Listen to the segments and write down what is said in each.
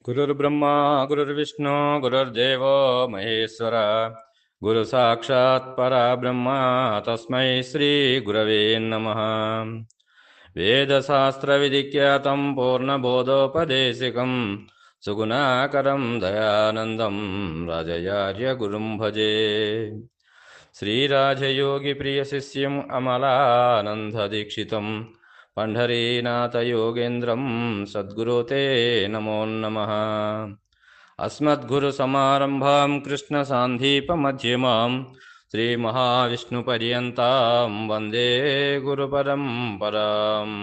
गुरुर्ब्रह्मा गुरुर्विष्णु गुरुर्देवो महेश्वर गुरु साक्षात् परब्रह्म तस्मै श्री गुरवे नमः। वेदशास्त्र विधिख्यातं पूर्णबोधोपदेशिकं सुगुणाकरं दयानन्दं राजयार्य गुरुं भजे। श्रीराजयोगी प्रियशिष्यम् अमलानन्ददीक्षितं पंढरीनाथ योगेन्द्रं सद्गुरो ते नमो नमः। अस्मद्गुरुसमारम्भां कृष्णसान्धीपमध्यमां श्रीमहाविष्णुपर्यन्तां वन्दे गुरुपरम्पराम्।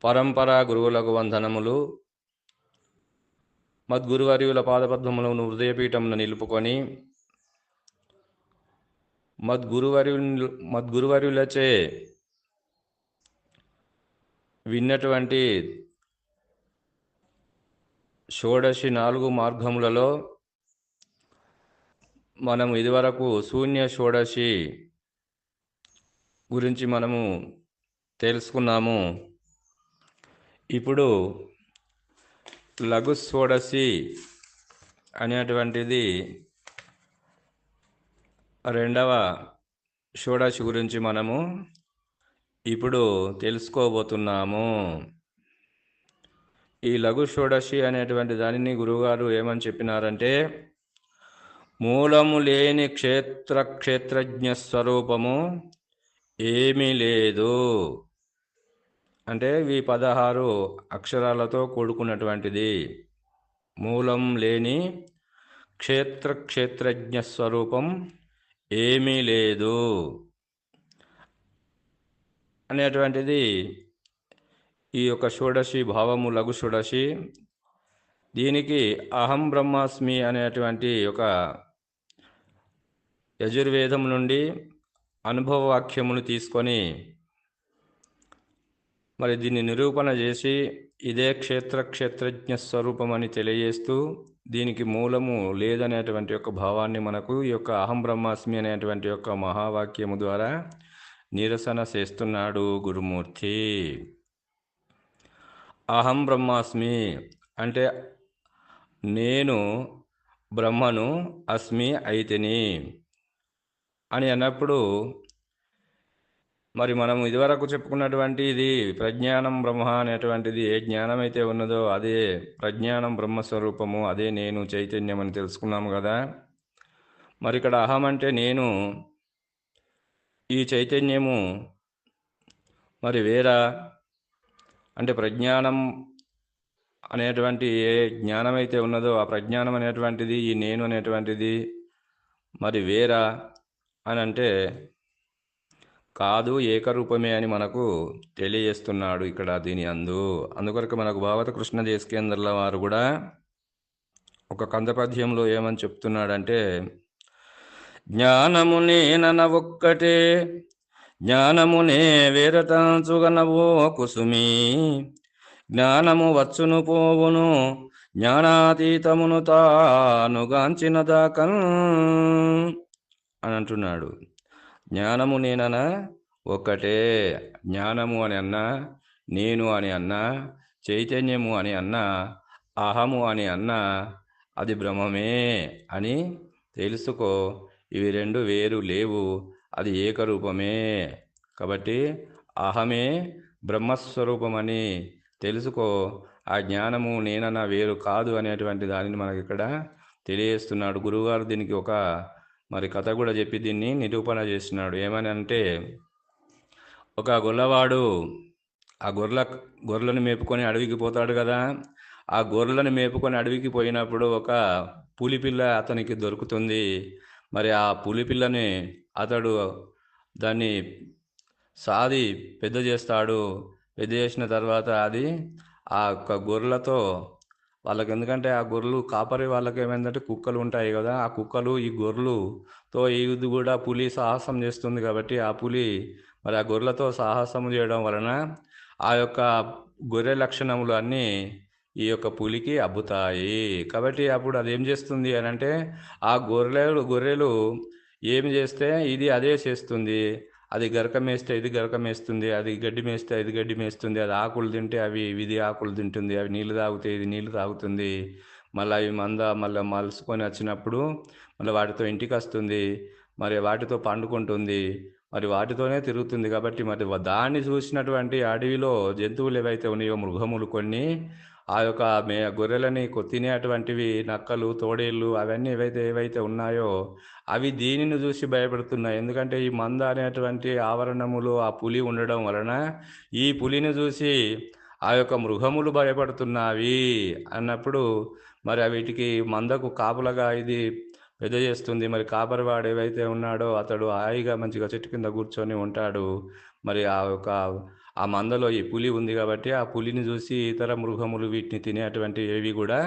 పరంపరా గురువులకు వందనములు. మద్గురువర్యుల పాదపద్మములను హృదయపీఠమున నిలుపుకొని మద్గురువర్యులచే విన్నటువంటి షోడశి 4 మార్గములలో మనము ఇదివరకు శూన్య షోడశి గురించి మనము తెలుసుకున్నాము. ఇప్పుడు లఘు షోడశి అనేటువంటిది రెండవ షోడశి గురించి మనము ఇప్పుడు తెలుసుకోబోతున్నాము. ఈ లఘు షోడశి అనేటువంటి దానిని గురువుగారు ఏమని చెప్పినారంటే, మూలము లేని క్షేత్రజ్ఞ స్వరూపము ఏమీ లేదు. అంటే ఈ 16 అక్షరాలతో కూడుకున్నటువంటిది. మూలం లేని క్షేత్రజ్ఞ స్వరూపం ఏమీ లేదు అనేటువంటిది ఈ యొక్క షోడశి భావము, లఘు షోడశి. దీనికి అహం బ్రహ్మాస్మి అనేటువంటి ఒక యజుర్వేదం నుండి అనుభవ వాక్యమును తీసుకొని మరి దీన్ని నిరూపణ చేసి ఇదే క్షేత్రజ్ఞ స్వరూపం అని తెలియజేస్తూ దీనికి మూలము లేదనేటువంటి యొక్క భావాన్ని మనకు ఈ యొక్క అహం బ్రహ్మాస్మి అనేటువంటి యొక్క మహావాక్యము ద్వారా నిరసన చేస్తున్నాడు గురుమూర్తి. అహం బ్రహ్మాస్మి అంటే నేను బ్రహ్మను, అస్మి అయితిని అని అన్నప్పుడు మరి మనం ఇదివరకు చెప్పుకున్నటువంటి ఇది ప్రజ్ఞానం బ్రహ్మ అనేటువంటిది ఏ జ్ఞానం అయితే ఉన్నదో అదే ప్రజ్ఞానం బ్రహ్మస్వరూపము, అదే నేను చైతన్యం అని తెలుసుకున్నాము కదా. మరి ఇక్కడ అహం అంటే నేను, ఈ చైతన్యము మరి వేరా అంటే ప్రజ్ఞానం అనేటువంటి ఏ జ్ఞానం అయితే ఉన్నదో ఆ ప్రజ్ఞానం అనేటువంటిది ఈ నేను అనేటువంటిది మరి వేరా అని అంటే కాదు, ఏకరూపమే అని మనకు తెలియజేస్తున్నాడు ఇక్కడ దీని అందుకొరకు మనకు భాగవత కృష్ణ దేశికేంద్రుల వారు కూడా ఒక కందపద్యంలో ఏమని చెప్తున్నాడంటే, జ్ఞానము నేనన ఒక్కటే జ్ఞానమునే వేరతంచుగనవో కుసుమి, జ్ఞానము వచ్చును పోవును జ్ఞానాతీతమును తానుగాంచిన దాకన్ అని అంటున్నాడు. జ్ఞానము నేననా ఒక్కటే, జ్ఞానము అని అన్నా, నేను అని అన్నా, చైతన్యము అని అన్నా, అహము అని అన్నా అది బ్రహ్మమే అని తెలుసుకో. ఇవి రెండు వేరు లేవు, అది ఏకరూపమే. కాబట్టి అహమే బ్రహ్మస్వరూపమని తెలుసుకో. ఆ జ్ఞానము నేనన్నా వేరు కాదు అనేటువంటి దానిని మనకి ఇక్కడ తెలియజేస్తున్నాడు గురువుగారు. దీనికి ఒక మరి కథ కూడా చెప్పి దీన్ని నిరూపణ చేస్తున్నాడు. ఏమని అంటే, ఒక గొల్లవాడు ఆ గొర్రెలను మేపుకొని అడవికి పోతాడు కదా. ఆ గొర్రెలను మేపుకొని అడవికి పోయినప్పుడు ఒక పులిపిల్ల అతనికి దొరుకుతుంది. మరి ఆ పులిపిల్లని అతడు దాన్ని సాది పెద్ద చేస్తాడు. పెద్ద చేసిన తర్వాత అది ఆ యొక్క గొర్రెలతో వాళ్ళకి, ఎందుకంటే ఆ గొర్రెలు కాపరి వాళ్ళకి ఏమైందంటే కుక్కలు ఉంటాయి కదా, ఆ కుక్కలు ఈ గొర్రెలతో ఇది కూడా పులి సాహసం చేస్తుంది కాబట్టి ఆ పులి మరి ఆ గొర్రెలతో సాహసం చేయడం వలన ఆ యొక్క గొర్రె లక్షణములు అన్నీ ఈ యొక్క పులికి అబ్బుతాయి. కాబట్టి అప్పుడు అది ఏం చేస్తుంది అని అంటే, ఆ గొర్రెలు ఏమి చేస్తే ఇది అదే చేస్తుంది. అది గరక మేస్తే ఇది గరక మేస్తుంది, అది గడ్డి మేస్తే ఇది గడ్డి మేస్తుంది, అది ఆకులు తింటే అవి ఇది ఆకులు తింటుంది, అవి నీళ్లు తాగితే ఇది నీళ్లు తాగుతుంది. మళ్ళీ అవి మళ్ళీ మలుసుకొని వచ్చినప్పుడు మళ్ళీ వాటితో ఇంటికి వస్తుంది, మరి వాటితో పండుకుంటుంది, మరి వాటితోనే తిరుగుతుంది. కాబట్టి మరి దాన్ని చూసినటువంటి అడవిలో జంతువులు ఏవైతే ఉన్నాయో, మృగములు కొన్ని, ఆ యొక్క గొర్రెలని తినేటువంటివి నక్కలు, తోడేళ్ళు, అవన్నీ ఏవైతే ఉన్నాయో అవి దీనిని చూసి భయపడుతున్నాయి. ఎందుకంటే ఈ మంద అనేటువంటి ఆవరణములో ఆ పులి ఉండడం వలన ఈ పులిని చూసి ఆ యొక్క మృగములు భయపడుతున్నవి అన్నప్పుడు మరి వీటికి మందకు కాపులగా ఇది పెద్ద చేస్తుంది. మరి కాపరివాడు ఏవైతే ఉన్నాడో అతడు హాయిగా మంచిగా చెట్టు కింద కూర్చొని ఉంటాడు. మరి ఆ మందలో ఈ పులి ఉంది కాబట్టి ఆ పులిని చూసి ఇతర మృగములు వీటిని తినేటువంటి ఏవి కూడా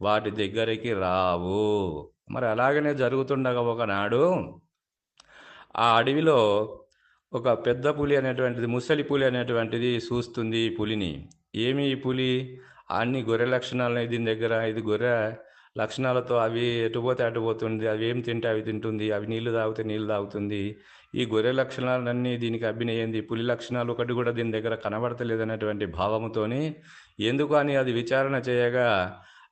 వాటి దగ్గరికి రావు. మరి అలాగనే జరుగుతుండగా ఒకనాడు ఆ అడవిలో ఒక పెద్ద పులి అనేటువంటిది, ముసలి పులి అనేటువంటిది చూస్తుంది ఈ పులిని. ఏమి ఈ పులి అన్ని గొర్రె లక్షణాలు దీని దగ్గర, ఇది గొర్రె లక్షణాలతో అవి ఎటు పోతే అటు పోతుంది, అవి ఏం తింటే అవి తింటుంది, అవి నీళ్లు తాగితే నీళ్లు తాగుతుంది. ఈ గొర్రె లక్షణాలన్నీ దీనికి అభినయింది, పులి లక్షణాలు ఒకటి కూడా దీని దగ్గర కనబడతలేదనేటువంటి భావముతోని ఎందుకు అని అది విచారణ చేయగా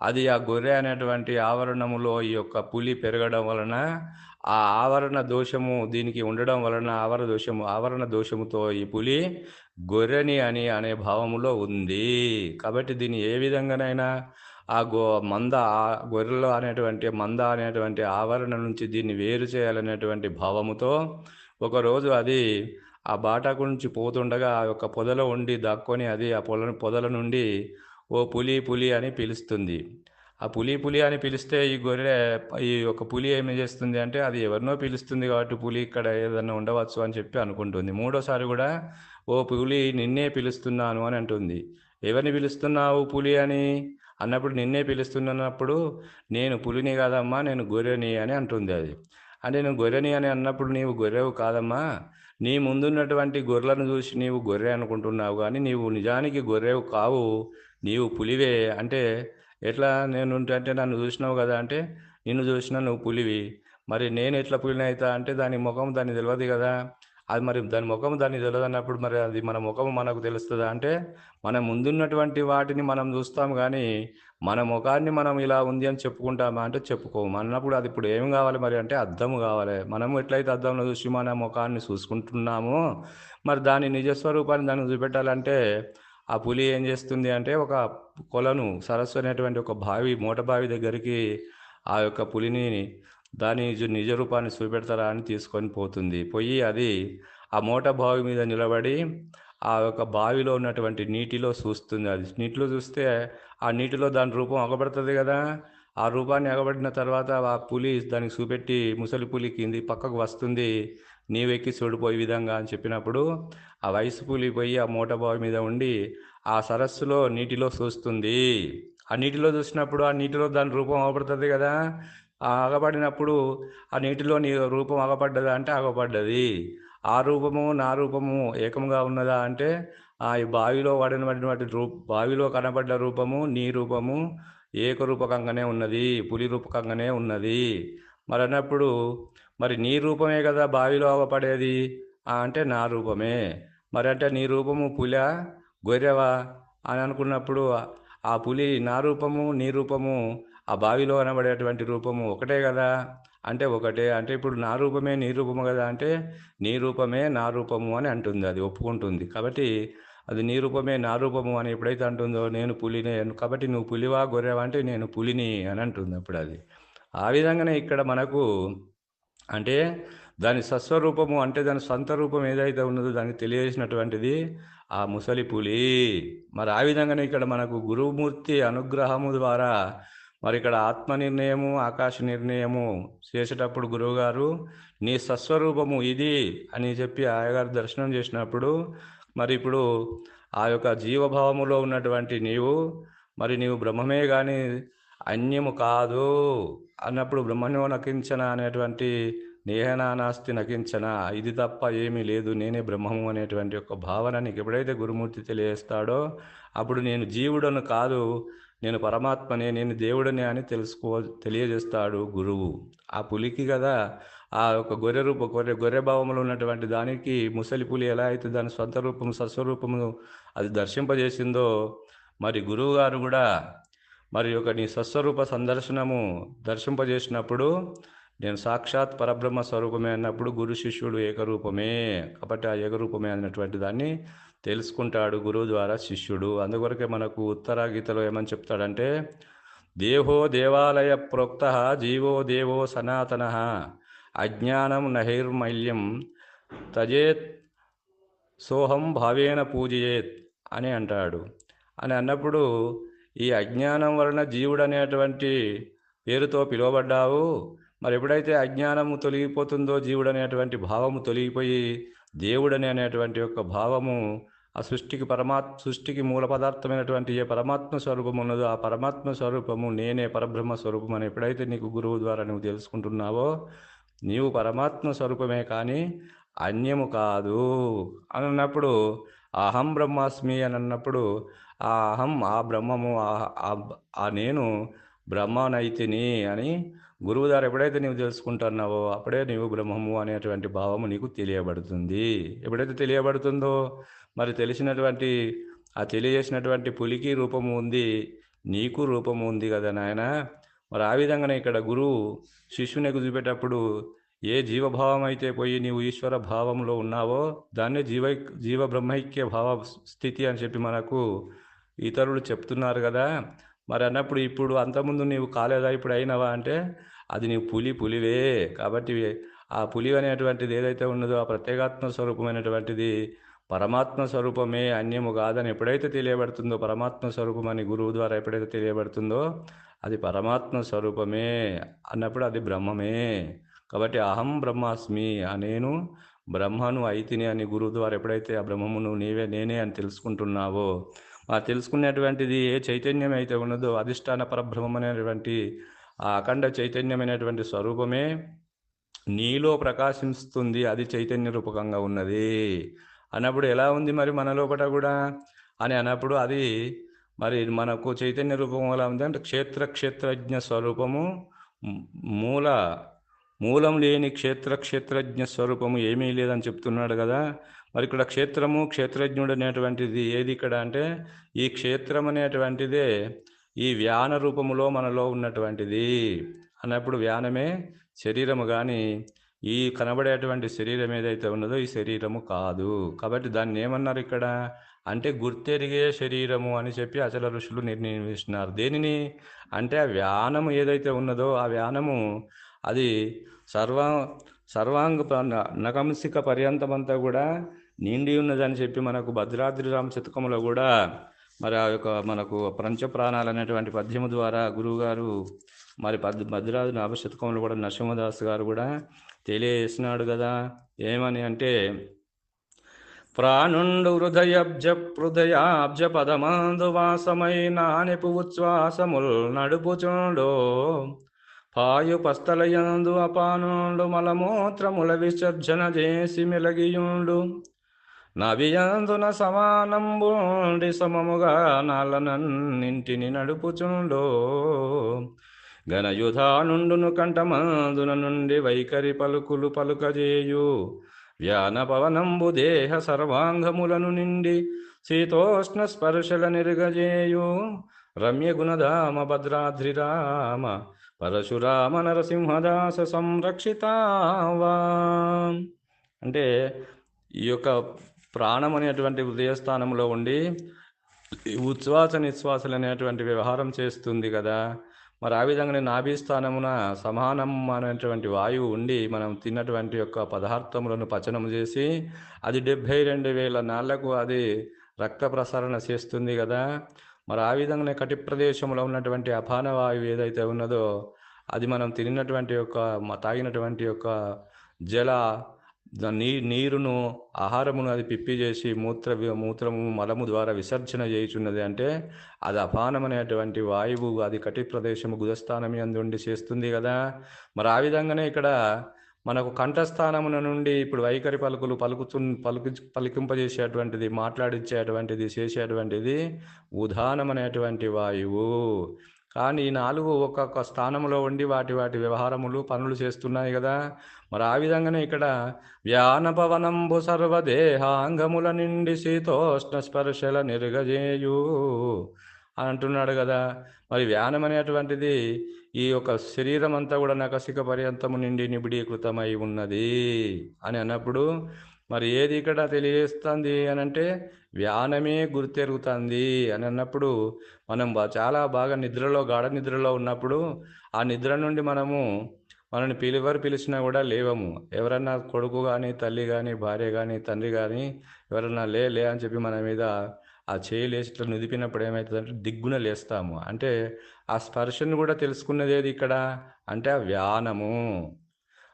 అది ఆ గొర్రె అనేటువంటి ఆవరణములో ఈ యొక్క పులి పెరగడం వలన ఆ ఆవరణ దోషము దీనికి ఉండడం వలన ఆవరణ దోషముతో ఈ పులి గొర్రెని అనే భావములో ఉంది. కాబట్టి దీన్ని ఏ విధంగానైనా ఆ గొర్రెలు అనేటువంటి మంద అనేటువంటి ఆవరణ నుంచి దీన్ని వేరు చేయాలనేటువంటి భావముతో ఒకరోజు అది ఆ బాటకు నుంచి పోతుండగా ఆ యొక్క పొదలో ఉండి దాక్కొని అది ఆ పొదల నుండి ఓ పులి పులి అని పిలుస్తుంది. ఆ పులి పులి అని పిలిస్తే ఈ యొక్క పులి ఏమి చేస్తుంది అంటే అది ఎవరినో పిలుస్తుంది కాబట్టి పులి ఇక్కడ ఏదన్నా ఉండవచ్చు అని చెప్పి అనుకుంటుంది. మూడోసారి కూడా ఓ పులి నిన్నే పిలుస్తున్నాను అని అంటుంది. ఎవరిని పిలుస్తున్నావు పులి అని అన్నప్పుడు, నిన్నే పిలుస్తున్నప్పుడు నేను పులిని కాదమ్మా, నేను గొర్రెని అని అంటుంది అది. అంటే నువ్వు గొర్రెని అని అన్నప్పుడు నీవు గొర్రెవు కాదమ్మా, నీ ముందున్నటువంటి గొర్రెలను చూసి నీవు గొర్రె అనుకుంటున్నావు, కానీ నీవు నిజానికి గొర్రెవు కావు, నీవు పులివే. అంటే ఎట్లా నేను అంటే నన్ను చూసినావు కదా అంటే, నిన్ను చూసినా నువ్వు పులివి, మరి నేను ఎట్లా పులిని అవుతా అంటే దాని ముఖం దాన్ని తెలియదు కదా. అది మరి దాని ముఖం దాన్ని తెలియదు అన్నప్పుడు మరి అది మన ముఖం మనకు తెలుస్తుందా అంటే, మన ముందున్నటువంటి వాటిని మనం చూస్తాం కానీ మన ముఖాన్ని మనం ఇలా ఉంది అని చెప్పుకుంటామా అంటే చెప్పుకోము. అన్నప్పుడు అది ఇప్పుడు ఏం కావాలి మరి అంటే అద్దము కావాలి. మనం ఎట్లయితే అద్దంలో చూసి మన ముఖాన్ని చూసుకుంటున్నామో మరి దాని నిజస్వరూపాన్ని దానికి చూపెట్టాలంటే ఆ పులి ఏం చేస్తుంది అంటే ఒక సరస్సు అనేటువంటి ఒక మూట బావి దగ్గరికి ఆ యొక్క పులిని దాని నిజ రూపాన్ని చూపెడతారా అని తీసుకొని పోతుంది. పోయి అది ఆ మూట బావి మీద నిలబడి ఆ యొక్క బావిలో ఉన్నటువంటి నీటిలో చూస్తుంది. అది నీటిలో చూస్తే ఆ నీటిలో దాని రూపం అగబడుతుంది కదా. ఆ రూపాన్ని అగబడిన తర్వాత ఆ పులి దానికి చూపెట్టి ముసలి పులి కింది పక్కకు వస్తుంది, నీవెక్కి చూడిపోయే విధంగా అని చెప్పినప్పుడు ఆ వయసు పులి పోయి ఆ మూట బావి మీద ఉండి ఆ సరస్సులో నీటిలో చూస్తుంది. ఆ నీటిలో చూసినప్పుడు ఆ నీటిలో దాని రూపం అగబడుతుంది కదా. ఆ అగబడినప్పుడు ఆ నీటిలో నీ రూపం అగపడ్డదా అంటే అగపడ్డది. ఆ రూపము నా రూపము ఏకంగా ఉన్నదా అంటే ఈ బావిలో పడినటువంటి బావిలో కనబడ్డ రూపము నీ రూపము ఏకరూపకంగానే ఉన్నది, పులి రూపకంగానే ఉన్నది. మరి అన్నప్పుడు మరి నీ రూపమే కదా బావిలో అగపడేది అంటే నా రూపమే. మరి అంటే నీ రూపము పులా గొర్రెవా అని అనుకున్నప్పుడు ఆ పులి నా రూపము నీ రూపము ఆ బావిలో కనబడేటువంటి రూపము ఒకటే కదా అంటే ఒకటే. అంటే ఇప్పుడు నా రూపమే నీ రూపము కదా అంటే నీ రూపమే నా రూపము అని అంటుంది, అది ఒప్పుకుంటుంది. కాబట్టి అది నీ రూపమే నా రూపము అని ఎప్పుడైతే అంటుందో నేను పులినే కాబట్టి నువ్వు పులివా గొర్రెవా అంటే నేను పులిని అని అంటుంది అప్పుడు అది. ఆ విధంగానే ఇక్కడ మనకు అంటే దాని సస్వరూపము అంటే దాని సొంత రూపం ఏదైతే ఉన్నదో దానికి తెలియజేసినటువంటిది ఆ ముసలి పులి. మరి ఆ విధంగానే ఇక్కడ మనకు గురుమూర్తి అనుగ్రహము ద్వారా మరి ఇక్కడ ఆత్మ నిర్ణయము ఆకాశ నిర్ణయము చేసేటప్పుడు గురువుగారు నీ సస్వరూపము ఇది అని చెప్పి ఆయగారు దర్శనం చేసినప్పుడు మరి ఇప్పుడు ఆ యొక్క జీవభావములో ఉన్నటువంటి నీవు బ్రహ్మమే కానీ అన్యము కాదు అన్నప్పుడు బ్రహ్మణ్యో నకించన అనేటువంటి నేహనానాస్తి నకించన, ఇది తప్ప ఏమీ లేదు, నేనే బ్రహ్మము అనేటువంటి ఒక భావన నీకు ఎప్పుడైతే గురుమూర్తి తెలియజేస్తాడో అప్పుడు నేను జీవుడను కాదు, నేను పరమాత్మనే, నేను దేవుడనే అని తెలియజేస్తాడు గురువు. ఆ పులికి కదా ఆ ఒక గొర్రె భావంలో ఉన్నటువంటి దానికి ముసలి పులి ఎలా అయితే దాని స్వంత రూపము సస్వరూపము అది దర్శింపజేసిందో, మరి గురువు గారు కూడా మరి ఒక నీ స్వస్వరూప సందర్శనము దర్శింపజేసినప్పుడు నేను సాక్షాత్ పరబ్రహ్మ స్వరూపమే అన్నప్పుడు గురు శిష్యుడు ఏకరూపమే. కాబట్టి ఆ ఏకరూపమే అన్నటువంటి దాన్ని తెలుసుకుంటాడు గురువు ద్వారా శిష్యుడు. అందుకొరకే మనకు ఉత్తర గీతలో ఏమని చెప్తాడంటే, దేహో దేవాలయ ప్రోక్త జీవో దేవో సనాతన అజ్ఞానం నైర్మల్యం తజేత్ సోహం భావేన పూజయేత్ అని అంటాడు. అని అన్నప్పుడు ఈ అజ్ఞానం వలన జీవుడు అనేటువంటి పేరుతో పిలువబడ్డావు. మరి ఎప్పుడైతే అజ్ఞానము తొలగిపోతుందో జీవుడు అనేటువంటి భావము తొలగిపోయి దేవుడని అనేటువంటి యొక్క భావము ఆ సృష్టికి మూల పదార్థమైనటువంటి ఏ పరమాత్మ స్వరూపం ఉన్నదో ఆ పరమాత్మ స్వరూపము నేనే పరబ్రహ్మ స్వరూపం అని ఎప్పుడైతే నీకు గురువు ద్వారా నువ్వు తెలుసుకుంటున్నావో నీవు పరమాత్మ స్వరూపమే కానీ అన్యము కాదు అని అన్నప్పుడు అహం బ్రహ్మాస్మి అని అన్నప్పుడు ఆ అహం ఆ బ్రహ్మము ఆ నేను బ్రహ్మనైతిని అని గురువు ద్వారా ఎప్పుడైతే నీవు తెలుసుకుంటున్నావో అప్పుడే నీవు బ్రహ్మము అనేటువంటి భావము నీకు తెలియబడుతుంది. ఎప్పుడైతే తెలియబడుతుందో మరి తెలిసినటువంటి ఆ తెలియజేసినటువంటి పులికి రూపము ఉంది, నీకు రూపము ఉంది కదా నాయన. మరి ఆ విధంగానే ఇక్కడ గురువు శిష్యుని చూపేటప్పుడు ఏ జీవభావం అయితే పోయి నీవు ఈశ్వర భావంలో ఉన్నావో దాన్నే జీవ బ్రహ్మైక్య భావ స్థితి అని చెప్పి మనకు ఇతరులు చెప్తున్నారు కదా. మరి అన్నప్పుడు ఇప్పుడు అంతకుముందు నీవు కాలేదా, ఇప్పుడు అయినవా అంటే అది నీవు పులివే. కాబట్టి ఆ పులి అనేటువంటిది ఏదైతే ఉన్నదో ఆ ప్రత్యేగాత్మ స్వరూపమైనటువంటిది పరమాత్మ స్వరూపమే, అన్యము కాదని ఎప్పుడైతే తెలియబడుతుందో, పరమాత్మ స్వరూపం అని గురువు ద్వారా ఎప్పుడైతే తెలియబడుతుందో అది పరమాత్మ స్వరూపమే అన్నప్పుడు అది బ్రహ్మమే. కాబట్టి అహం బ్రహ్మాస్మి, ఆ నేను బ్రహ్మను అయితిని అని గురువు ద్వారా ఎప్పుడైతే ఆ బ్రహ్మమును నేనే అని తెలుసుకుంటున్నావో, ఆ తెలుసుకునేటువంటిది ఏ చైతన్యం అయితే ఉన్నదో అధిష్టాన పరబ్రహ్మమైనటువంటి ఆ అఖండ చైతన్యమైనటువంటి స్వరూపమే నీలో ప్రకాశిస్తుంది. అది చైతన్య రూపకంగా ఉన్నది అన్నప్పుడు ఎలా ఉంది మరి మన లోపల కూడా అని అన్నప్పుడు అది మరి మనకు చైతన్య రూపం ఎలా ఉంది అంటే క్షేత్రజ్ఞ స్వరూపము, మూలం లేని క్షేత్రజ్ఞ స్వరూపము ఏమీ లేదని చెప్తున్నాడు కదా. మరి ఇక్కడ క్షేత్రజ్ఞుడు అనేటువంటిది ఏది ఇక్కడ అంటే ఈ క్షేత్రం అనేటువంటిదే ఈ వ్యాన రూపములో మనలో ఉన్నటువంటిది అన్నప్పుడు వ్యానమే శరీరము, కానీ ఈ కనబడేటువంటి శరీరం ఏదైతే ఉన్నదో ఈ శరీరము కాదు. కాబట్టి దాన్ని ఏమన్నారు ఇక్కడ అంటే గుర్తెరిగే శరీరము అని చెప్పి అచల ఋషులు నిర్ణయిస్తున్నారు. దేనిని అంటే ఆ వ్యానము ఏదైతే ఉన్నదో ఆ వ్యానము అది సర్వాంగ నకంసిక పర్యంతమంతా కూడా నిండి ఉన్నదని చెప్పి మనకు భద్రాద్రి రామ శతకంలో కూడా మరి ఆ యొక్క మనకు పంచప్రాణాలు అనేటువంటి పద్యము ద్వారా గురువుగారు మరి భద్రాద్రి రామ శతకంలో కూడా నరసింహదాస్ గారు కూడా తెలియజేసినాడు కదా. ఏమని అంటే ప్రాణుండు హృదయాబ్జ పదమందు వాసమై నానిపు ఉచ్ఛ్వాసముల్ నడుపుచుండు పాయుపస్థలయందు అపానుండు మలమూత్రముల విసర్జన చేసి మెలగియుండు నవియందున సమానంబుండి సమముగా నాలనన్నింటిని నడుపుచుండు ఘనయుధానుండును కంఠమందున నుండి వైఖరి పలుకులు పలుకజేయు వ్యాన పవనంబు దేహ సర్వాంగములను నిండి శీతోష్ణ స్పర్శల నిరుగజేయు రమ్య గుణధామ భద్రాద్రి రామ పరశురామ నరసింహదాస సంరక్షితావా. అంటే ఈ యొక్క ప్రాణం అనేటువంటి హృదయస్థానంలో ఉండి ఉచ్ఛ్వాస నిశ్వాసలు అనేటువంటి వ్యవహారం చేస్తుంది కదా. మరి ఆ విధంగానే నాభిస్థానమున సమానం అనేటువంటి వాయువు ఉండి మనం తిన్నటువంటి యొక్క పదార్థములను పచనం చేసి అది 72,000 నాళ్లకు అది రక్త ప్రసరణ చేస్తుంది కదా. మరి ఆ విధంగానే కటి ప్రదేశంలో ఉన్నటువంటి అపాన వాయువు ఏదైతే ఉన్నదో అది మనం తిన్నటువంటి యొక్క తాగినటువంటి యొక్క జల నీరును ఆహారమును అది పిప్పి చేసి మూత్రము మలము ద్వారా విసర్జన చేయుచున్నది. అంటే అది అపానమనేటువంటి వాయువు అది కటి ప్రదేశము గుదస్థానం యందు ఉండి చేస్తుంది కదా. మరి ఆ విధంగానే ఇక్కడ మనకు కంఠస్థానమున నుండి ఇప్పుడు వైఖరి పలుకులు పలికింపజేసేటువంటిది, మాట్లాడించేటువంటిది, చేసేటువంటిది ఉదానం అనేటువంటి వాయువు. కానీ ఈ 4 ఒక్కొక్క స్థానంలో ఉండి వాటి వాటి వ్యవహారములు పనులు చేస్తున్నాయి కదా. మరి ఆ విధంగానే ఇక్కడ వ్యానపవనంబు సర్వదేహాంగముల నిండి శీతోష్ణ స్పర్శల నిరగజేయు అని అంటున్నాడు కదా. మరి వ్యానం అనేటువంటిది ఈ యొక్క శరీరం అంతా కూడా నకసిక పర్యంతము నిండి నిబిడీకృతమై ఉన్నది అని అన్నప్పుడు మరి ఏది ఇక్కడ తెలియజేస్తుంది అని అంటే వ్యానమే గుర్తెరుగుతుంది అని అన్నప్పుడు మనం చాలా బాగా నిద్రలో, గాఢ నిద్రలో ఉన్నప్పుడు ఆ నిద్ర నుండి మనల్ని ఎవరు పిలిచినా కూడా లేవము. ఎవరన్నా కొడుకు కానీ, తల్లి కానీ, భార్య కానీ, తండ్రి కానీ ఎవరన్నా లే అని చెప్పి మన మీద ఆ చేయి లేచి ఇట్లా నుదిపినప్పుడు ఏమవుతుందంటే దిగ్గున లేస్తాము. అంటే ఆ స్పర్శను కూడా తెలుసుకున్నది ఏది ఇక్కడ అంటే ఆ వ్యానము.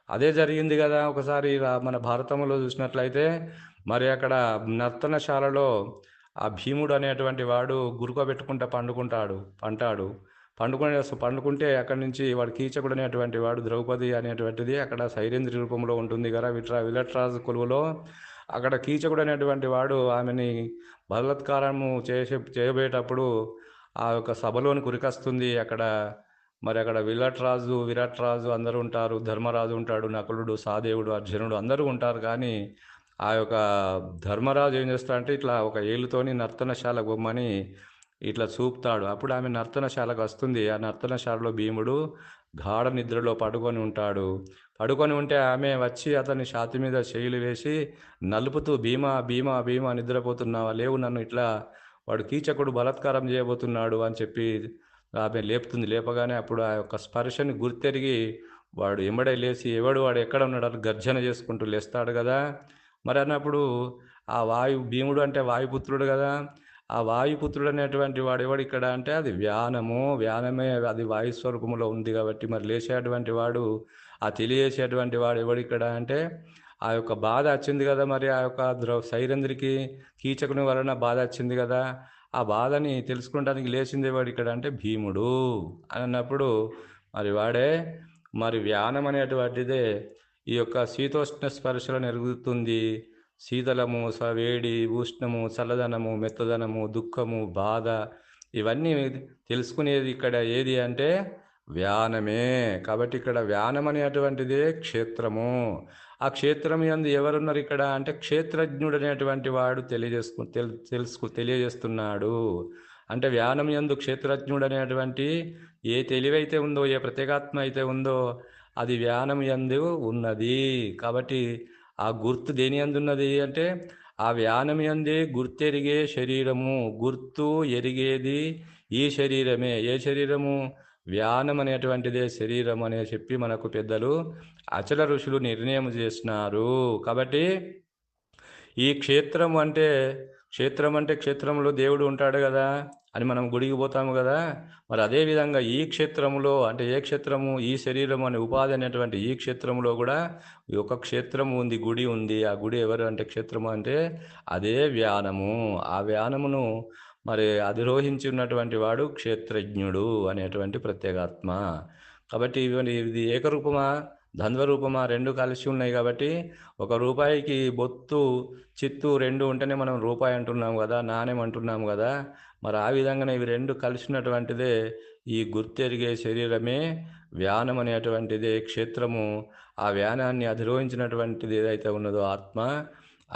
అదే జరిగింది కదా ఒకసారి మన భారతంలో చూసినట్లయితే మరి అక్కడ నర్తనశాలలో ఆ భీముడు అనేటువంటి వాడు గురుకోబెట్టుకుంటా పంటాడు. పండుకుంటే అక్కడి నుంచి వాడు కీచకుడు అనేటువంటి వాడు, ద్రౌపది అనేటువంటిది అక్కడ సైరేంద్రి రూపంలో ఉంటుంది కదా విలట్రాజు కొలువులో. అక్కడ కీచకుడు అనేటువంటి వాడు ఆమెని బలత్కారము చేయబోయేటప్పుడు ఆ యొక్క సభలోని కురికస్తుంది. అక్కడ విరాట్ రాజు అందరూ ఉంటారు, ధర్మరాజు ఉంటాడు, నకులుడు, సహదేవుడు, అర్జునుడు అందరూ ఉంటారు. కానీ ఆ యొక్క ధర్మరాజు ఏం చేస్తాడంటే ఇట్లా ఒక ఏలుతోని నర్తనశాల బొమ్మని ఇట్లా చూపుతాడు. అప్పుడు ఆమె నర్తనశాలకు వస్తుంది. ఆ నర్తనశాలలో భీముడు గాఢ నిద్రలో పడుకొని ఉంటే ఆమె వచ్చి అతని ఛాతీ మీద చేయిలు వేసి నలుపుతూ భీమా భీమా భీమా నిద్రపోతున్నావా, లేవు, నన్ను ఇట్లా వాడు కీచకుడు బలాత్కారం చేయబోతున్నాడు అని చెప్పి ఆమె లేపగానే అప్పుడు ఆ యొక్క స్పర్శని గుర్తెరిగి వాడు ఎంబడే లేచి వాడు ఎక్కడ ఉన్నాడు గర్జన చేసుకుంటూ లేస్తాడు కదా. మరి అన్నప్పుడు ఆ భీముడు అంటే వాయుపుత్రుడు కదా. ఆ వాయుపుత్రుడు అనేటువంటి వాడు ఎవడు ఇక్కడ అంటే అది వ్యానమే, అది వాయుస్వరూపంలో ఉంది కాబట్టి మరి లేచేటువంటి వాడు, ఆ తెలియచేసేటువంటి వాడు ఎవడు ఇక్కడ అంటే ఆ యొక్క బాధ వచ్చింది కదా. మరి ఆ యొక్క సైరంధ్రికి కీచకుని వలన బాధ వచ్చింది కదా. ఆ బాధని తెలుసుకోవడానికి లేచింది వాడు ఇక్కడ అంటే భీముడు అని అన్నప్పుడు మరి వ్యానం అనేటువంటిదే ఈ యొక్క శీతోష్ణ స్పర్శలను ఎరుగుతుంది. శీతలము, వేడి, ఉష్ణము, చల్లదనము, మెత్తదనము, దుఃఖము, బాధ ఇవన్నీ తెలుసుకునేది ఇక్కడ ఏది అంటే వ్యానమే. కాబట్టి ఇక్కడ వ్యానం అనేటువంటిదే క్షేత్రము. ఆ క్షేత్రం యందు ఎవరున్నారు ఇక్కడ అంటే క్షేత్రజ్ఞుడు అనేటువంటి వాడు తెలియజేస్తున్నాడు. అంటే వ్యానం యందు క్షేత్రజ్ఞుడు అనేటువంటి ఏ తెలివైతే ఉందో, ఏ ప్రత్యేగాత్మ అయితే ఉందో అది వ్యానం యందు ఉన్నది. కాబట్టి ఆ గుర్తు దేని యందు ఉన్నది అంటే ఆ వ్యానం యందే గుర్తెరిగే శరీరము. గుర్తు ఎరిగేది ఈ శరీరమే. ఏ శరీరము? వ్యానం అనేటువంటిదే శరీరం అనే చెప్పి మనకు పెద్దలు అచల ఋషులు నిర్ణయం చేసినారు. కాబట్టి ఈ క్షేత్రం అంటే క్షేత్రంలో దేవుడు ఉంటాడు కదా అని మనం గుడికి పోతాము కదా. మరి అదేవిధంగా ఈ క్షేత్రంలో అంటే ఏ క్షేత్రము? ఈ శరీరం అనే ఉపాధి అనేటువంటి ఈ క్షేత్రంలో కూడా ఒక క్షేత్రం ఉంది, గుడి ఉంది. ఆ గుడి ఎవరు అంటే క్షేత్రము అంటే అదే వ్యానము. ఆ వ్యానమును మరి అధిరోహించి ఉన్నటువంటి వాడు క్షేత్రజ్ఞుడు అనేటువంటి ప్రత్యేగాత్మ. కాబట్టి ఇది ఏకరూపమా ద్వంద్వ రూపమా? రెండు కలిసి ఉన్నాయి. కాబట్టి ఒక రూపాయికి బొత్తు చిత్తు రెండు ఉంటేనే మనం రూపాయి అంటున్నాం కదా, నాణ్యం అంటున్నాం కదా. మరి ఆ విధంగానే ఇవి రెండు కలిసినటువంటిదే ఈ గుర్తెరిగే శరీరమే వ్యానం అనేటువంటిదే క్షేత్రము. ఆ వ్యానాన్ని అధిరోహించినటువంటిది ఏదైతే ఉన్నదో ఆత్మ,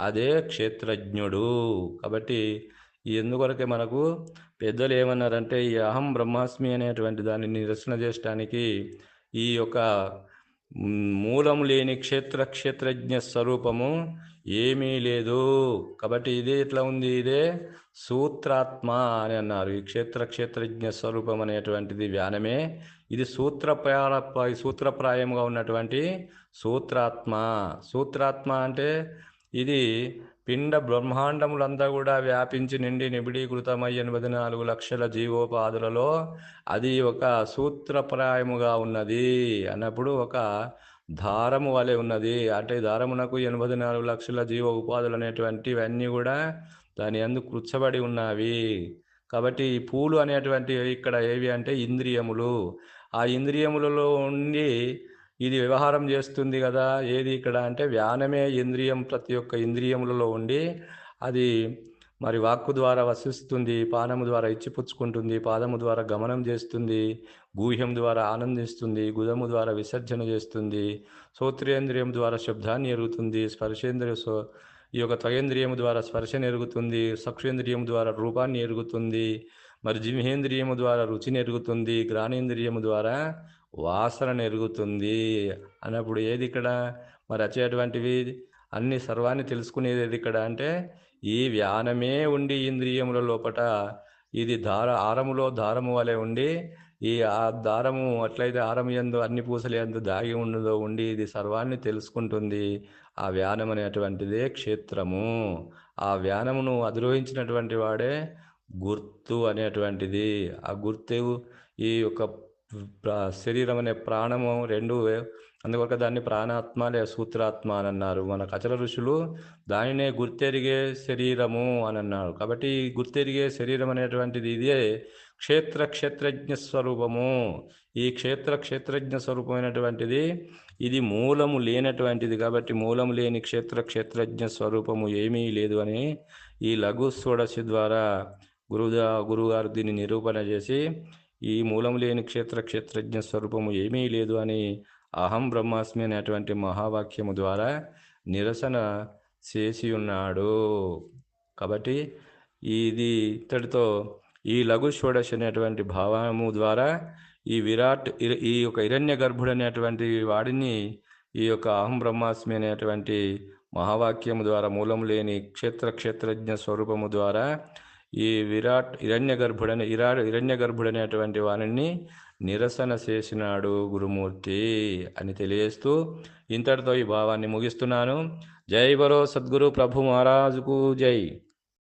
అదే క్షేత్రజ్ఞుడు. కాబట్టి ఎందుకొరకే మనకు పెద్దలు ఏమన్నారంటే ఈ అహం బ్రహ్మాస్మి అనేటువంటి దాన్ని నిరసన చేయడానికి ఈ యొక్క మూలం లేని క్షేత్రజ్ఞ స్వరూపము ఏమీ లేదు. కాబట్టి ఇదే ఎట్లా ఉంది? ఇదే సూత్రాత్మ అని అన్నారు. ఈ క్షేత్రజ్ఞ స్వరూపం అనేటువంటిది వ్యానమే. ఇది సూత్రప్రాయంగా ఉన్నటువంటి సూత్రాత్మ అంటే ఇది పిండ బ్రహ్మాండములంతా కూడా వ్యాపించి నిండి నిబిడీకృతమై 84 లక్షల జీవోపాధులలో అది ఒక సూత్రప్రాయముగా ఉన్నది అన్నప్పుడు ఒక దారము వలె ఉన్నది. అంటే దారమునకు 84 లక్షల జీవ ఉపాధులు అనేటువంటివన్నీ కూడా దాని యందు కృచ్చబడి ఉన్నవి. కాబట్టి ఈ పూలు అనేటువంటి ఇక్కడ ఏవి అంటే ఇంద్రియములు. ఆ ఇంద్రియములలో ఉండి ఇది వ్యవహారం చేస్తుంది కదా. ఏది ఇక్కడ అంటే వ్యానమే ఇంద్రియం, ప్రతి ఒక్క ఇంద్రియములలో ఉండి అది మరి వాక్కు ద్వారా వసిస్తుంది, పానము ద్వారా ఇచ్చిపుచ్చుకుంటుంది, పాదము ద్వారా గమనం చేస్తుంది, గూహ్యం ద్వారా ఆనందిస్తుంది, గుదము ద్వారా విసర్జన చేస్తుంది, శ్రోత్రేంద్రియం ద్వారా శబ్దాన్ని ఎరుగుతుంది, ఈ యొక్క త్వయేంద్రియము ద్వారా స్పర్శను ఎరుగుతుంది, చక్షురేంద్రియము ద్వారా రూపాన్ని ఎరుగుతుంది, మరి జిహ్నేంద్రియము ద్వారా రుచిని ఎరుగుతుంది, ఘ్రాణేంద్రియము ద్వారా వాసనను ఎరుగుతుంది అన్నప్పుడు ఏది ఇక్కడ మరి వచ్చేటువంటివి అన్ని సర్వాన్ని తెలుసుకునేది ఏది ఇక్కడ అంటే ఈ వ్యానమే ఉండి ఇంద్రియముల లోపట ఇది ఆరములో దారము వలె ఉండి ఈ ఆ దారము అట్లయితే ఆరము యందు అన్ని పూసల యందు దాగి ఉండదో ఉండి ఇది సర్వాన్ని తెలుసుకుంటుంది. ఆ వ్యానం అనేటువంటిదే క్షేత్రము. ఆ వ్యానమును అధిరోహించినటువంటి వాడే గుర్తు అనేటువంటిది. ఆ గుర్తు ఈ యొక్క శరీరం అనే ప్రాణము రెండు, అందుకొక దాన్ని ప్రాణాత్మ లేదా సూత్రాత్మ అని అన్నారు. మన కచల ఋషులు దానినే గుర్తెరిగే శరీరము అని అన్నారు. కాబట్టి గుర్తెరిగే శరీరం అనేటువంటిది ఇదే క్షేత్రజ్ఞ స్వరూపము. ఈ క్షేత్రజ్ఞ స్వరూపమైనటువంటిది ఇది మూలము లేనటువంటిది. కాబట్టి మూలము లేని క్షేత్రజ్ఞ స్వరూపము ఏమీ లేదు అని ఈ లఘు షోడశి ద్వారా గురువుగారు దీన్ని నిరూపణ చేసి ఈ మూలము లేని క్షేత్రజ్ఞ స్వరూపము ఏమీ లేదు అని అహం బ్రహ్మాస్మి అనేటువంటి మహావాక్యము ద్వారా నిరసన చేసి ఉన్నాడు. కాబట్టి ఇది ఇతడితో ఈ లఘు షోడశ అనేటువంటి భావము ద్వారా ఈ యొక్క హిరణ్య గర్భుడు అనేటువంటి వాడిని ఈ యొక్క అహం బ్రహ్మాస్మి అనేటువంటి మహావాక్యము ద్వారా మూలము లేని క్షేత్రజ్ఞ స్వరూపము ద్వారా ఈ హిరణ్య గర్భుడనేటువంటి వారిని నిరసన చేసినాడు గురుమూర్తి అని తెలియజేస్తూ ఇంతటితో ఈ భావాన్ని ముగిస్తున్నాను. జై బలో సద్గురు ప్రభు మహారాజుకు జై.